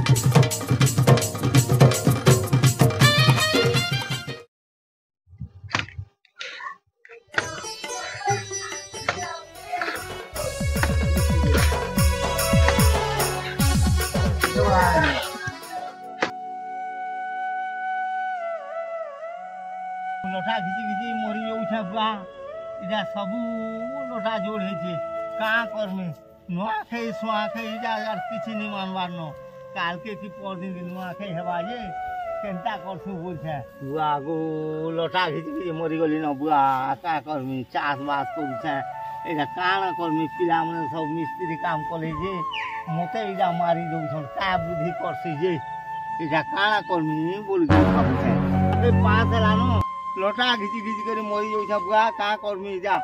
लठा घिची घिची मरी जाऊछे बुआ इजा सबू लठा जोड़ हेछे का करमे नुआखे सुआखे इजा यार किछि नि मानबार न काल के कि परदिन के नुआखे हेबा जे केनता करसु बोलछे बुआ गो लठा घिची घिची मरी गली न बुआ का करमी चास बास करूछे एजा काना करमी पिला मने सब मिस्त्री काम करे जे मते इजा मारी दउछन का बुद्धि करसी जे इजा काना करमी बोल के भाबछे ए पास लानो लटा घिची घिची कर मरी जाऊछा बुआ का करमी जा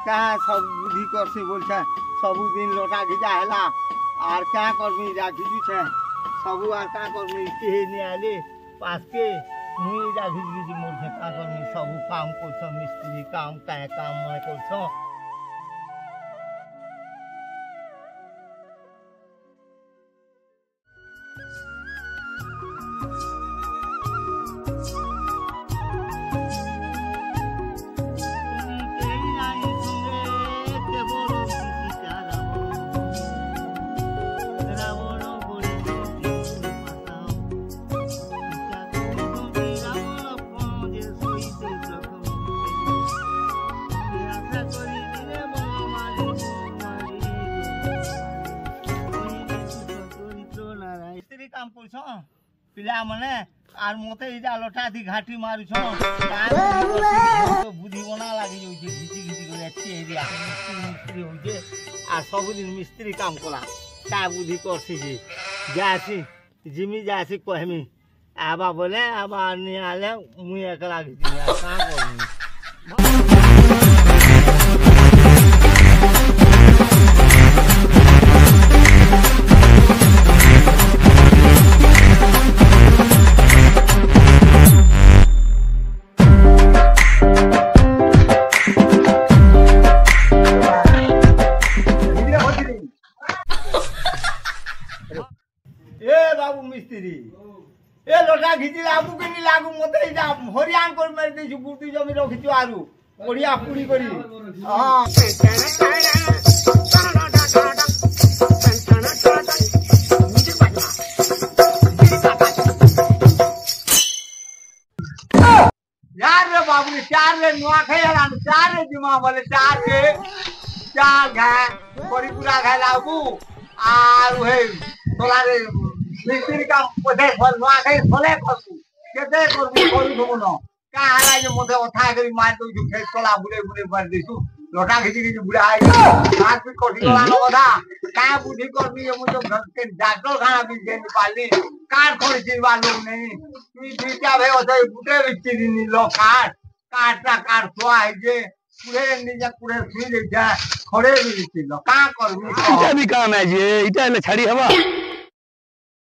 का सब बुद्धि करसी बोलछे सब दिन लटा घिचा हैला आर का करमी जा घिची छे सब आर का करमी के नि आले पास के मुई जा घिची घिची मोरछे का करमी सब काम करछ मिस्त्री काम का काम मने करछ काम करछ पिला मने आर मते इजा लठा थी घाटी मारुछ बुद्धि बना लागि जाउछे घिची घिची करे एरिया मिस्त्री होजे आ सब दिन मिस्त्री काम कला का बुद्धि करसी जे जासी जिमी जासी कहमी आबा बोले आबा नि आले मुई एकला घिची का करमी बाबू मिस्त्री ए लटा घिची लागू के नि लागू मते इजा हरियान कर मार देछु गुटी जमी रखिछु आरु बढ़िया पुरी करी हां यार रे बाबू चार रे नुआ खाइला चार रे दिमा बोले चार के चार घा बड़ी पूरा खा लागू आरु हे तोला रे मिस्त्री का पदे फल नुआ खाइ फले कसु केते करबु करू धमन का हारा जे मते अथा करी मार दउ जो खेत तोला बुले बुले मार देसु लटा खिची खिची बुढ़ा आइ हाथ पे कोठी तोला न बधा का बुद्धि करबी हम तो घर के डॉक्टर खाना भी दे पाली कार खोड़ जीवा लोग नहीं तू ठीका भे ओते बुटे बिची नी लो काटटा काट तो आइ जे पूरे निजा पूरे सुई दे जा खड़े भी बिची लो का करबी इटा भी काम है जे इटा ले छाड़ी हवा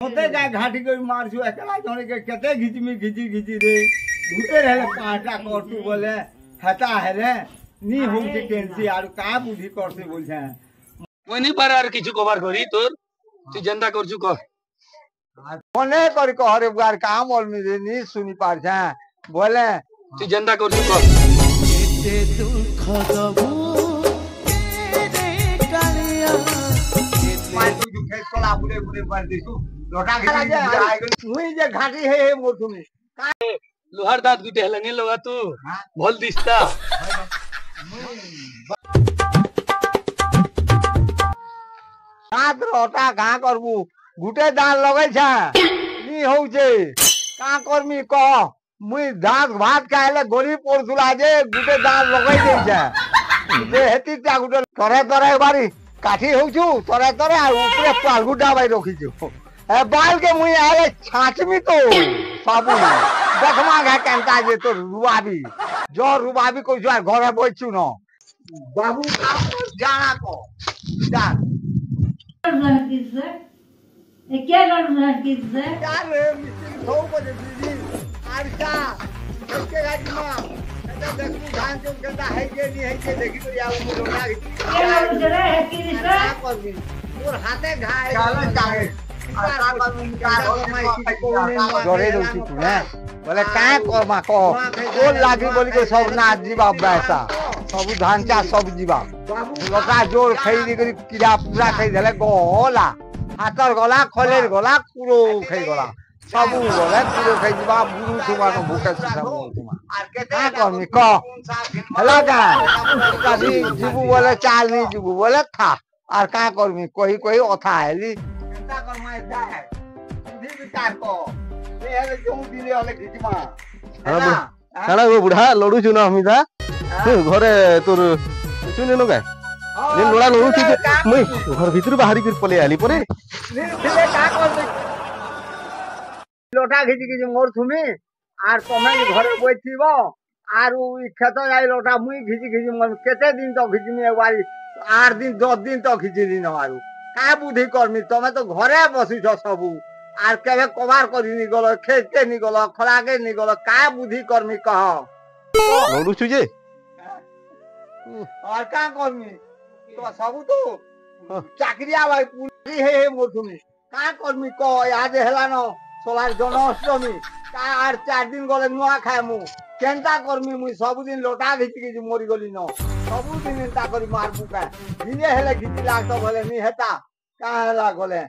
मते जा घाटी को मारछु एकला जने के केते घिची रे भूते रहले काटा करतु बोले हता है रे नी होम के टेंसी आरु का बुद्धि करते बोलछे कोई नहीं पर आर किछु कवर करी तोर तू जनता करछु क कोने करी कहरे बुआर काम ओलमी रे नी सुनी पार छे बोले तू जनता करछु क एते दुख दबू रे कालिया मार तू खेत कोला बुले बुले मार दिसु लोटा के आइ मुई जे घाटी हे मोठू में का लोहार दात गुटे हला ने लगा तू भल दिसता रात रोटा का करबू गुटे दाल लगै छ नी होउ छे का करमी कह मुई दात भात खाइले गोली पड़थुला जे गुटे दाल लगै दै छ जे हेती ता गुटे तरे बारी काठी होउ छु तरे आ ऊपरे पालगुडा बाई रखी छु ए बाल के मुई आले छाटमी तो साबु देखमा घा केनता जे तो रुबाबी जो रुबाबी को जो घरे बैठछु न बाबू जाना को जा क्या यार मिस्त्री 2 बजे दीदी आरसा के गाड़ी में एटा देखू धान के गंदा है के नहीं है के देखी तो या लोटा के जरा है कि सर मोर हाथे घाय काला चाहे जरे दउची तू ने बोले का करमा को कोल लागी बोली के सब ना जीवा बैसा सब धान चाष सब जीवा लता जोर खैदी करी कीड़ा पूरा खै देले गला हातर गला खलेर गला पुरो खै गला सबु गले पुरो खै जीवा बुरु तुमा न भूखे सब तुमा का करमी क हला का कभी जीबू बोले चाल नहीं जीबू बोले था और का करमी कोई कोई अथा हेली चिंता करमा जाय बुद्धि विचार को ए हेले जो दिले हले घिचमा काना वो बुढ़ा लड़ू छु ना हमिदा घरे तोर सुने न का ने लोड़ा लड़ू छु मुई घर भीतर बाहरी कर पले आली परे दिले का कर लोटा घिची घिची मोर थुमी आर तमे घरे बैठिबो आर उ खेत जाई लोटा मुई घिची घिची मन केते दिन तो घिचमी एक बारी 8 दिन 10 दिन तो घिची दिन मारू का बुद्धि करमी तमे तो घरे बसी छ सबु आर केबे कबार करी नि गलो खेत के नि गलो खलागे नि गलो का बुद्धि करमी कह लड़ू छु जे और का करमी तो सबु तो चाकरिया भाई पुली हे मोर थुमी का करमी क आज हेला न सोलार जन्माष्टमी का आर 4 दिन गले नुआ खाए मु केनता करमी मुई सब दिन लोटा घिची घिची मोरी गली न सब दिन एंता करी मार बुका दिने हेले घिची लागतो भले नि हेता का हेला गले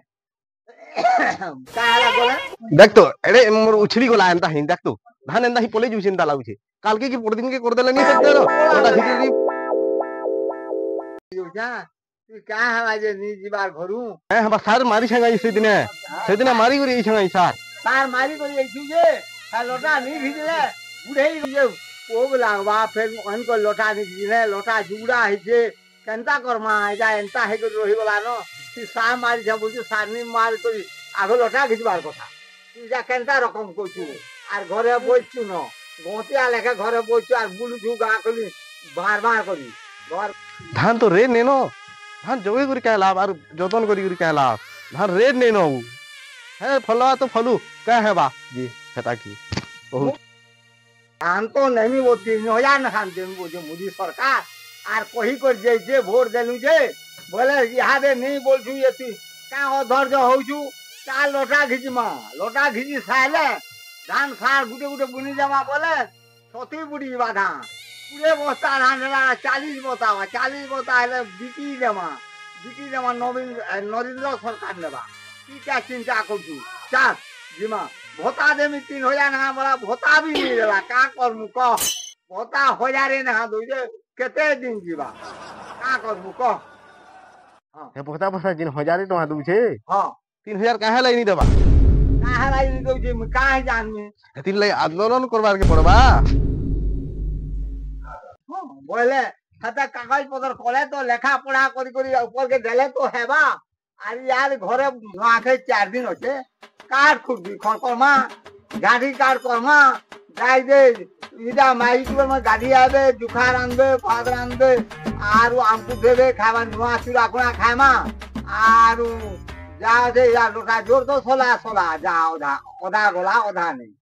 का हेला गले देख तो एडे मोर उछली गला एंता हिं देख तो धान एंता ही पले जु चिंता लागु छे काल के पड़ दिन के कर देले नि सकते रो लोटा घिची यो जा तू का हवा जे नि जीवार घरु ए हम सार मारी छंगाई से दिन मारी गरी छंगाई सार तार मारी करी आइछु जे आ लोटा नि घिचले बुढ़ई जे ओब लागबा फिर अन को लोटा नि घिचले लोटा जुड़ा है जे केनता करमा जा एंता है के रही गला न तू सा मारी जा बोलछु सारनी मार करी आगो लोटा घिचबार কথা तू जा केनता रकम कोछु आर घरे बइछु न गोतिया लेके घरे बइछु आर बुलछु गा कली बार बार करी घर धान तो रे नेनो धान जोगे करी क्या लाभ और जतन करी क्या लाभ धान रे नेनो है फलवा तो फलू क्या है बा जी खता की बहुत धान तो नहीं वो 3000 न खान देन वो जो मोदी सरकार आर कोही को जे वोट देलु जे बोले इहादे नहीं बोलछु यति का अधर जो होछु का लोटा घिची साले धान सार गुटे गुटे बुनी जमा बोले छोटी बुड़ी बाधा पूरे बस्ता धान 40 बोता है बिकी जमा नवीन नरेंद्र सरकार लेबा की क्या चिंता करछु चार जिमा भोता देमी 3000 ना बोला भोता भी मिलेला का करमु क भोता 1000 ना दोजे केते दिन जीवा का करमु क हां हे भोता जिन 1000 टका दउ छे हां 3000 काहे लाई नि देबा काहे लाई नि दउ छे म काहे जानमी हतिन लाई आंदोलन करबार के पड़बा हां बोले खाता कागज पत्र कोले तो लेखा पढ़ा करी ऊपर के देले तो हेबा आर यार घरे आखे 4 दिन होचे काट खुदी खरमा गाड़ी काट करमा जाई दे इदा माई के में गाड़ी आबे जुखार आनबे फादर आनबे आरु आमकु देबे खावा नुआ चूड़ा कोना खायमा आरु जा दे या लोटा जोर तो सोला जाओ ओदा गोला ओदा नहीं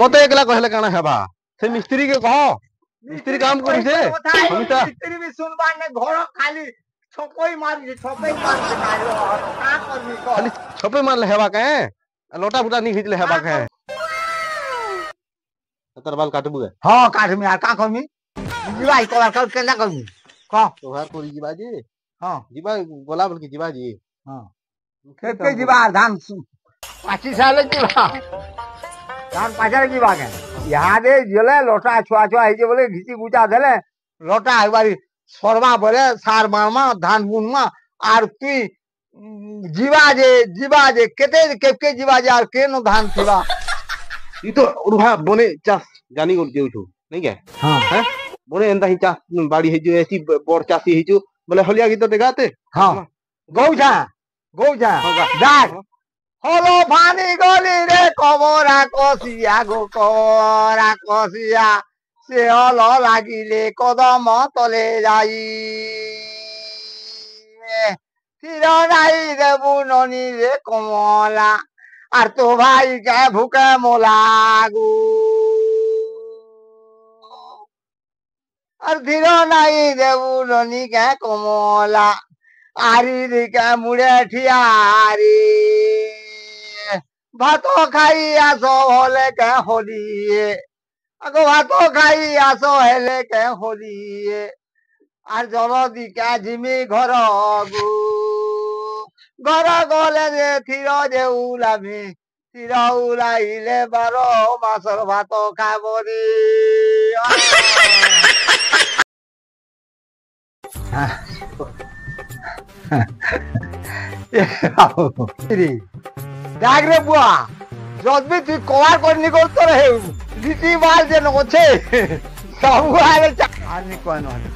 मते एकला कहले काना हेबा से मिस्त्री के कहो मिस्त्री काम करी से हमिता मिस्त्री भी सुनबा ने घर खाली छपई मार के कालो का करबी को खाली छपे मार ले हेबा के लोटा फुटा नहीं खींच ले हेबा के तर बाल काटबू हां काटमी यार का करमी जीवा कलर कर केला करमी क तोहार कोरी जीवा जी हां जीवा गोला बोल के जीवा जी हां खेते जीवा धान 25 साल जीवा धान 5 जीवा के यहाँ दे जले लोटा छुआ है जे बोले घिची गुचा देले लोटा एक बारी सरवा बोले सार मारमा धान बुनमा आर तु जीवा जे केते जीवा जे आर केनो धान थिबा ई तो रुहा बने चास जानी गोल जेउ छु नहीं के हां हैं बने एंता ही चास बाड़ी है जो ऐसी बोर चासी है जो बोले हलिया गीत देगाते हां गौजा जाग हलो पानी गली रे कबरा कसिया गो करा कसिया से हलो लागिले कदम तले जाई तीर नाई देबु ननी रे कमला আর তো ভাই কে ভুকে মোলাগু আর ধীর নাই দেবু ননি কে কমলা আরি দিকে মুড়ে ঠিয়ারি ভাত খাই আস হলে কে হলিয়ে আগো ভাত খাই আস হেলে কে হলিয়ে আর জল দিকা জিমি ঘর গু ঘর গলে যে থির যে উলামি থির উলাইলে 12 মাসর ভাত খাবরি দেখ রে বুয়া যদি তুই কভার করনি করতো রে লিটি মাল যে নছে সবু আরে আনি কয় নহলে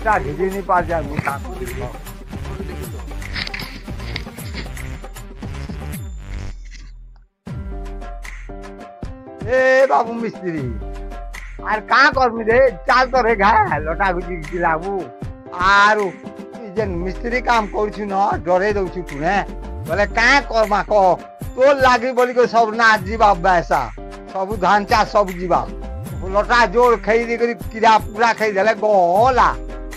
তা দিদিনি পার যা আমি তা এ বাবু মিস্ত্রি আর কা করবি রে চাল তো রে ঘা লটা গুজি লাগবু আর যে মিস্ত্রি কাম করছু ন ডরে দউছু তু হ্যাঁ বলে কা করমা ক তোর লাগি বলি কো সব না ଯିବା বেসা সব ধান চাষ সব ଯିବା লটা জোর খাই দি করি কিরা পুরা খাই দেলে গলা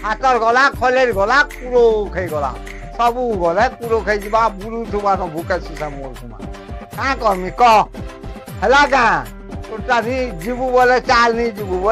হাতর গলা খলের গলা পুরো খাই গলা সবু গলে পুরো খাই ଯିବା বুড়ু থুবা ন ভুকে সুসা মোর কুমা কা করমি ক হেলা গা তোরটা নি ଯିବୁ বলে চাল নি ଯିବୁ বলে